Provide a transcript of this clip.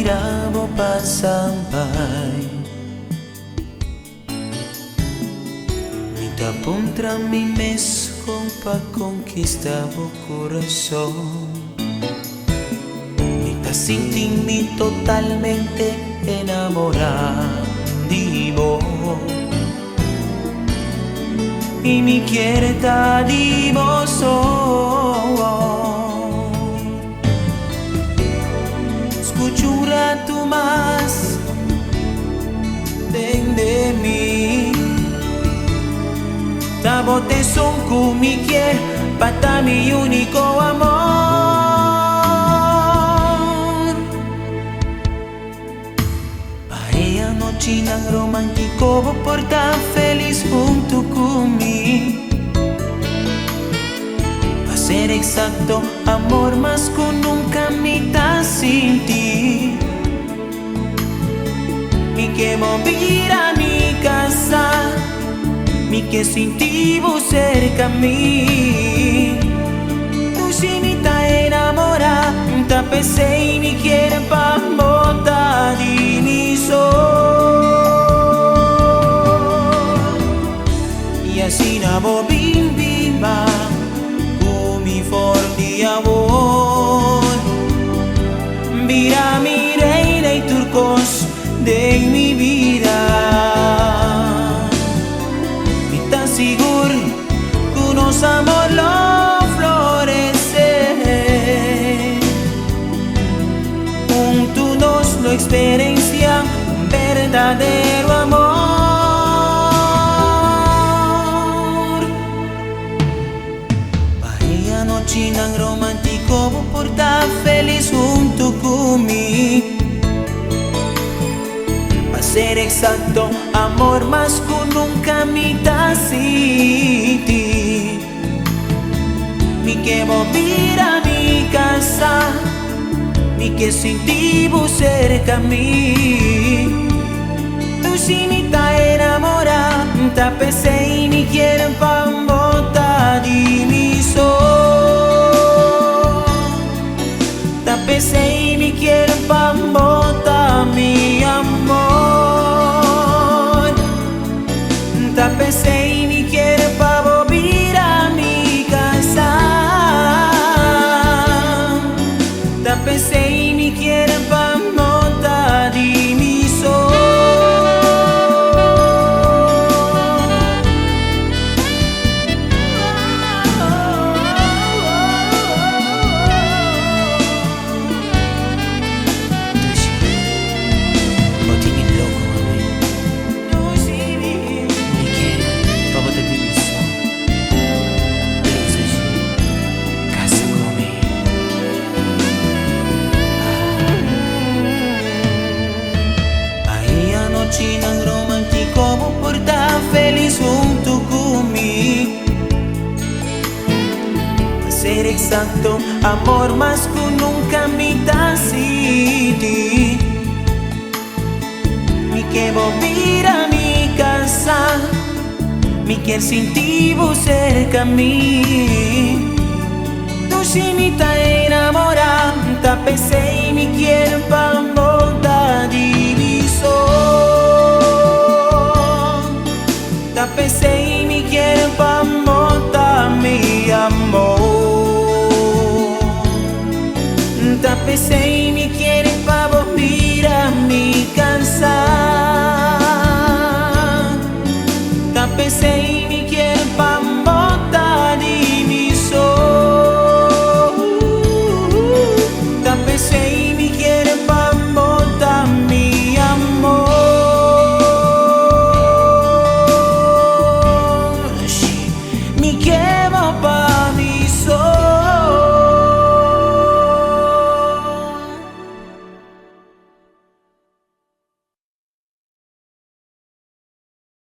miravo pasampai. Mi tapuntra mi mes pa conquistar o corazón. Mi ta sentimi totalmente enamorado de vos. Y mi quiere tan hermoso. Escucho un rato más, ven de mí. Tabote son con mi quiere, para mi único amor. Ella noche tan romántico, vos por tan feliz junto conmigo. A ser exacto, amor más con nunca mitad sin ti. Mi que mover a mi casa, mi que sin ti vos cerca a mí. Tú si me ta enamorada, ta pensé y me quiere pa' botar de mi sol. Y así nabo bim bimba, con mi forte amor. Mira mi reina y turcos de mi vida. Seguro que nos amor lo florece. Juntos nos lo experiencia un verdadero amor. Vaya noche tan romántico, por tan feliz junto conmigo. Ser exacto, amor más con nunca mitad sin ti. Mi que mover a mi casa, mi que sin ti vos cerca a mí. Tú si me ta enamorada, ta pensé y me quieren pa' botar de mi sol. Ta pensé y me quieren pa' botar mi amor. Ta pensé y me quiere pa' volver a mi casa. Ta pensé y me quiere pa' montar de mi sol. Tan romántico, por tan feliz junto conmigo. A ser exacto, amor más con nunca mitad sin ti. Mi que volver a mi casa, mi que sin ti vos cerca a mí. Tú si me ta enamorada, ta pensé y me quieren pa' botar de mi sol. Ta pensé y me quieren pa' botar mi amor. Ta pensé